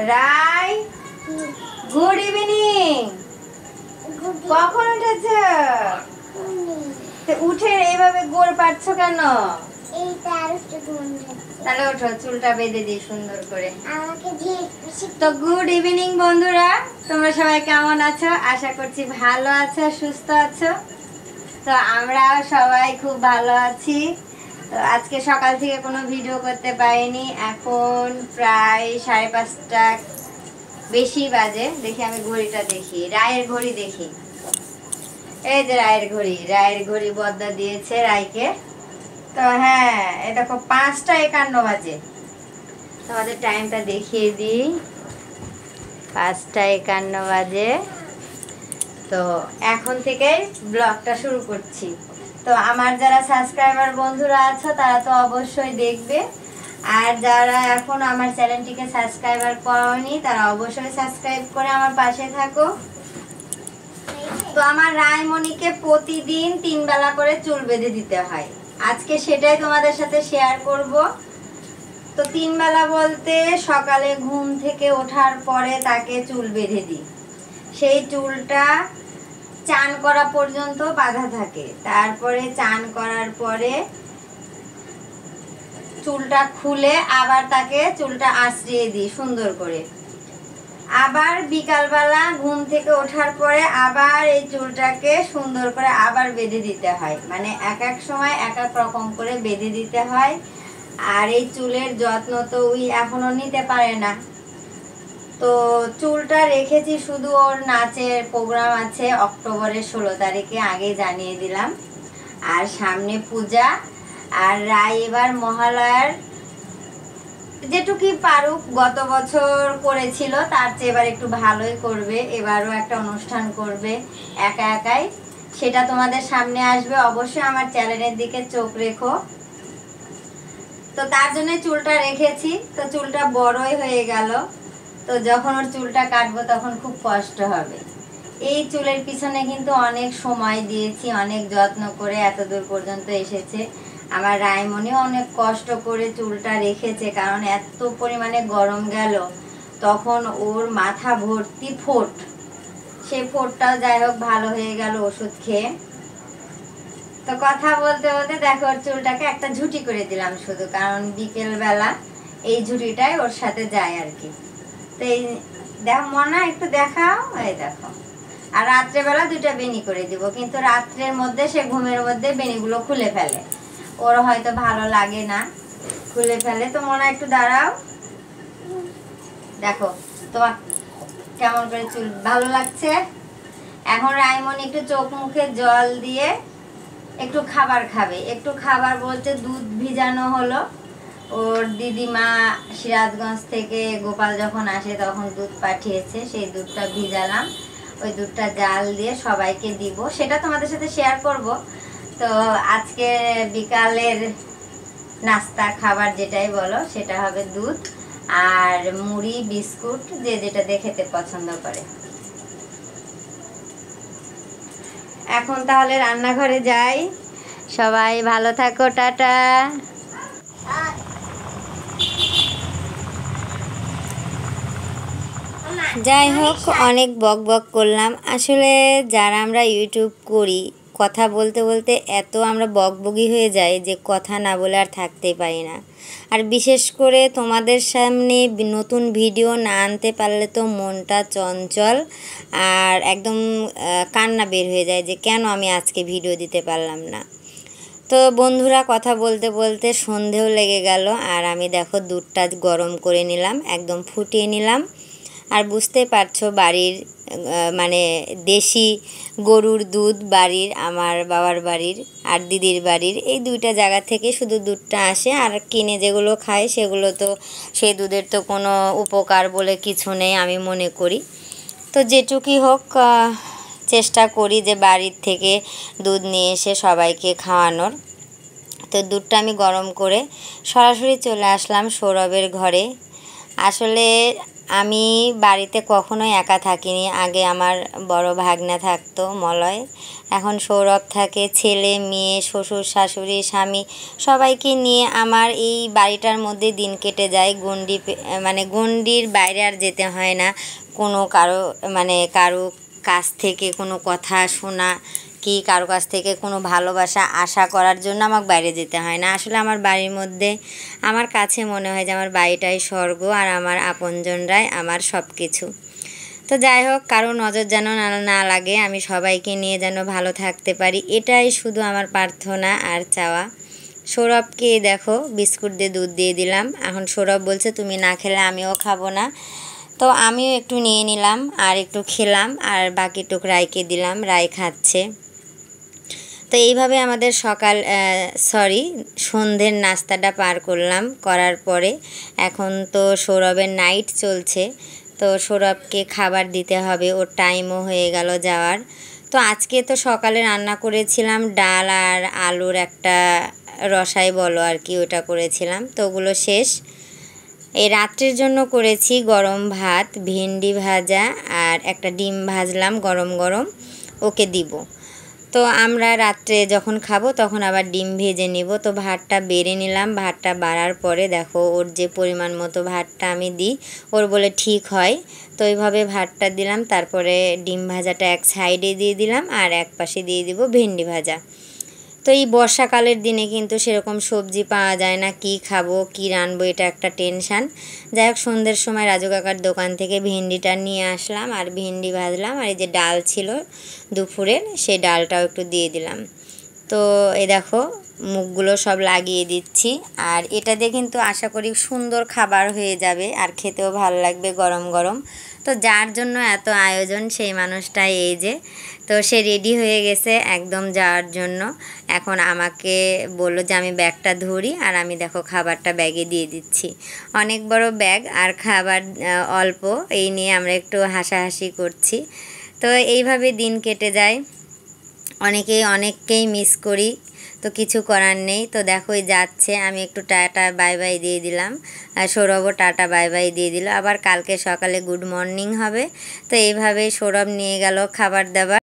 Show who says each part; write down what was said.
Speaker 1: রাই good evening. কখন উঠেছ? উঠে এইভাবে গোল পাচ্ছ কেন? তাহলে ওঠো, চুলটা বেঁধে দিই সুন্দর করে। তো গুড ইভিনিং বন্ধুরা, তোমরা সবাই কেমন আছো? আশা করছি ভালো আছো, সুস্থ আছো। তো আমরা সবাই খুব ভালো আছি। তো আজকে সকাল থেকে কোনো ভিডিও করতে পারিনি। এখন প্রায় 5:30টা বেশি বাজে। দেখি আমি ঘড়িটা দেখি, রায়ের ঘড়ি দেখি। এই যে রায়ের ঘড়ি বদলা দিয়েছে রায়কে। তো হ্যাঁ, এই দেখো 5:51 বাজে। তোমাদের টাইমটা দেখিয়ে দিই, 5:51 বাজে। তো এখন থেকেই ব্লগটা শুরু করছি। তো আমার যারা সাবস্ক্রাইবার বন্ধুরা আছো তারা তো অবশ্যই দেখবে, আর যারা এখন আমার চ্যানেলটিকে সাবস্ক্রাইবার করোনি তারা অবশ্যই সাবস্ক্রাইব করে আমার পাশে থাকো। তো আমার রায়মণিকে প্রতিদিন 3 বেলা করে চুল বেঁধে দিতে হয়। আজকে সেটাই তোমাদের সাথে শেয়ার করব। তো 3 বেলা বলতে সকালে ঘুম থেকে ওঠার পরে তাকে চুল বেঁধে দিই। সেই চুলটা চান করা পর্যন্ত বাঁধা থাকে। তারপরে চান করার পরে চুলটা খুলে আবার তাকে চুলটা আঁচড়িয়ে দিই সুন্দর করে। আবার বিকালবেলা ঘুম থেকে ওঠার পরে আবার এই চুলটাকে সুন্দর করে আবার বেঁধে দিতে হয়। মানে এক এক সময় এক এক রকম করে বেঁধে দিতে হয়। আর এই চুলের যত্ন তো ওই এখনো নিতে পারে না। তো চুলটা রেখেছি শুধু ওর নাচের প্রোগ্রাম আছে অক্টোবরের 16 তারিখে, আগে জানিয়ে দিলাম। আর সামনে পূজা, আর রায় এবার মহালয়ার যেটুকুই পারুক, গত বছর করেছিল তার চেয়ে এবার একটু ভালোই করবে। এবারও একটা অনুষ্ঠান করবে একা একাই, সেটা তোমাদের সামনে আসবে। অবশ্যই আমার চ্যানেলের দিকে চোখ রেখো। তো তার জন্য চুলটা রেখেছি। তো চুলটা বড়ই হয়ে গেল। তো যখন ওর চুলটা কাটবো তখন খুব কষ্ট হবে। এই চুলের পিছনে কিন্তু অনেক সময় দিয়েছি, অনেক যত্ন করে এত দূর পর্যন্ত এসেছে। আমার রায়মণিও অনেক কষ্ট করে চুলটা রেখেছে, কারণ এত পরিমাণে গরম গেল তখন ওর মাথা ভর্তি ফোট। সেই ফোটটাও যাই হোক ভালো হয়ে গেল ওষুধ খেয়ে। তো কথা বলতে বলতে দেখো ওর চুলটাকে একটা ঝুঁটি করে দিলাম শুধু, কারণ বিকেলবেলা এই ঝুঁটিটাই ওর সাথে যায় আর কি। তো এই দেখো মনা, একটু দেখাও, এই দেখো। আর রাত্রেবেলা 2টা বেনি করে দিব, কিন্তু রাত্রের মধ্যে সে ঘুমের মধ্যে বেনিগুলো খুলে ফেলে। ওর হয়তো ভালো লাগে না, খুলে ফেলে। তো মনা একটু দাঁড়াও, দেখো তোমার কেমন করে চুল ভালো লাগছে। এখন রায়মণি একটু চোখ মুখে জল দিয়ে একটু খাবার খাবে। একটু খাবার বলতে দুধ ভিজানো হলো। ওর দিদিমা সিরাজগঞ্জ থেকে গোপাল যখন আসে তখন দুধ পাঠিয়েছে, সেই দুধটা ভিজালাম। ওই দুধটা জাল দিয়ে সবাইকে দিব, সেটা তোমাদের সাথে শেয়ার করব। তো আজকে বিকালের নাস্তা খাবার যেটাই বলো সেটা হবে দুধ আর মুড়ি বিস্কুট, যে যেটা দিয়ে খেতে পছন্দ করে। এখন তাহলে রান্নাঘরে যাই। সবাই ভালো থাকো, টাটা। যাই হোক, অনেক বক বক করলাম। আসলে যারা আমরা ইউটিউব করি, কথা বলতে বলতে এত আমরা বকবকি হয়ে যাই যে কথা না বলে আর থাকতেই পারি না। আর বিশেষ করে তোমাদের সামনে নতুন ভিডিও না আনতে পারলে তো মনটা চঞ্চল আর একদম কান্না বের হয়ে যায় যে কেন আমি আজকে ভিডিও দিতে পারলাম না। তো বন্ধুরা, কথা বলতে বলতে সন্ধেও লেগে গেল। আর আমি দেখো দুধটা গরম করে নিলাম, একদম ফুটিয়ে নিলাম। আর বুঝতে পারছো বাড়ির মানে দেশি গরুর দুধ, বাড়ির আমার বাবার বাড়ির আর দিদির বাড়ির, এই 2টা জায়গা থেকে শুধু দুধটা আসে। আর কিনে যেগুলো খায় সেগুলো তো সেই দুধের তো কোনো উপকার বলে কিছু নেই আমি মনে করি। তো যেটুকুই হোক চেষ্টা করি যে বাড়ির থেকে দুধ নিয়ে এসে সবাইকে খাওয়ানোর। তো দুধটা আমি গরম করে সরাসরি চলে আসলাম সৌরভের ঘরে। আসলে আমি বাড়িতে কখনোই একা থাকিনি। আগে আমার বড় ভাগ্না থাকতো মলয়, এখন সৌরভ থাকে, ছেলে মেয়ে শ্বশুর শাশুড়ি স্বামী সবাইকে নিয়ে আমার এই বাড়িটার মধ্যে দিন কেটে যায়। মানে গণ্ডির বাইরে আর যেতে হয় না কোনো কারো কাছ থেকে কোনো কথা শোনা কি কারো কাছ থেকে কোনো ভালোবাসা আশা করার জন্য আমাকে বাইরে যেতে হয় না। আসলে আমার বাড়ির মধ্যে আমার কাছে মনে হয় যে আমার বাড়িটাই স্বর্গ, আর আমার আপনজনরাই আমার সব কিছু। তো যাই হোক, কারো নজর যেন না লাগে, আমি সবাইকে নিয়ে যেন ভালো থাকতে পারি, এটাই শুধু আমার প্রার্থনা আর চাওয়া। সৌরভকে দেখো বিস্কুট দিয়ে দুধ দিয়ে দিলাম। এখন সৌরভ বলছে তুমি না খেলে আমিও খাবো না। তো আমিও একটু নিয়ে নিলাম আর একটু খেলাম, আর বাকিটুক রায়কে দিলাম, রায় খাচ্ছে। তো এইভাবে আমাদের সন্ধ্যের নাস্তাটা পার করলাম। করার পরে এখন তো সৌরভের নাইট চলছে, তো সৌরভকে খাবার দিতে হবে, ওর টাইমও হয়ে গেল যাওয়ার। তো আজকে তো সকালে রান্না করেছিলাম ডাল আর আলুর একটা রসাই বলো আর কি, ওটা করেছিলাম। তো ওগুলো শেষ। এই রাত্রের জন্য করেছি গরম ভাত, ভেন্ডি ভাজা আর একটা ডিম ভাজলাম গরম গরম, ওকে দিব। তো আমরা রাত্রে যখন খাবো তখন আবার ডিম ভেজে নিব। তো ভাতটা বেড়ে নিলাম। ভাতটা বাড়ার পরে দেখো ওর যে পরিমাণ মতো ভাতটা আমি দিই, ওর বলে ঠিক হয়। তো এইভাবে ভাতটা দিলাম, তারপরে ডিম ভাজাটা এক সাইডে দিয়ে দিলাম আর এক পাশে দিয়ে দিব ভেন্ডি ভাজা। তো এই বর্ষাকালের দিনে কিন্তু সেরকম সবজি পাওয়া যায় না, কি খাবো কি রানবো এটা একটা টেনশান। যাই হোক, সন্ধ্যের সময় রাজু কাকার দোকান থেকে ভেন্ডিটা নিয়ে আসলাম আর ভেন্ডি ভাজলাম, আর এই যে ডাল ছিল দুপুরের সেই ডালটাও একটু দিয়ে দিলাম। তো এই দেখো মুখগুলো সব লাগিয়ে দিচ্ছি, আর এটা দিয়ে কিন্তু আশা করি সুন্দর খাবার হয়ে যাবে আর খেতেও ভালো লাগবে গরম গরম। তো যার জন্য এত আয়োজন সেই মানুষটাই এই যে, তো সে রেডি হয়ে গেছে একদম যাওয়ার জন্য। এখন আমাকে বললো যে আমি ব্যাগটা ধরি, আর আমি দেখো খাবারটা ব্যাগে দিয়ে দিচ্ছি। অনেক বড় ব্যাগ আর খাবার অল্প, এই নিয়ে আমরা একটু হাসাহাসি করছি। তো এইভাবে দিন কেটে যায়। অনেককেই মিস করি, তো কিছু করার নেই। তো দেখোই যাচ্ছে, আমি একটু টাটা বাই বাই দিয়ে দিলাম, আর সৌরভও টাটা বাই বাই দিয়ে দিল। আবার কালকে সকালে গুড মর্নিং হবে। তো এইভাবেই সৌরভ নিয়ে গেল খাবার দাবার।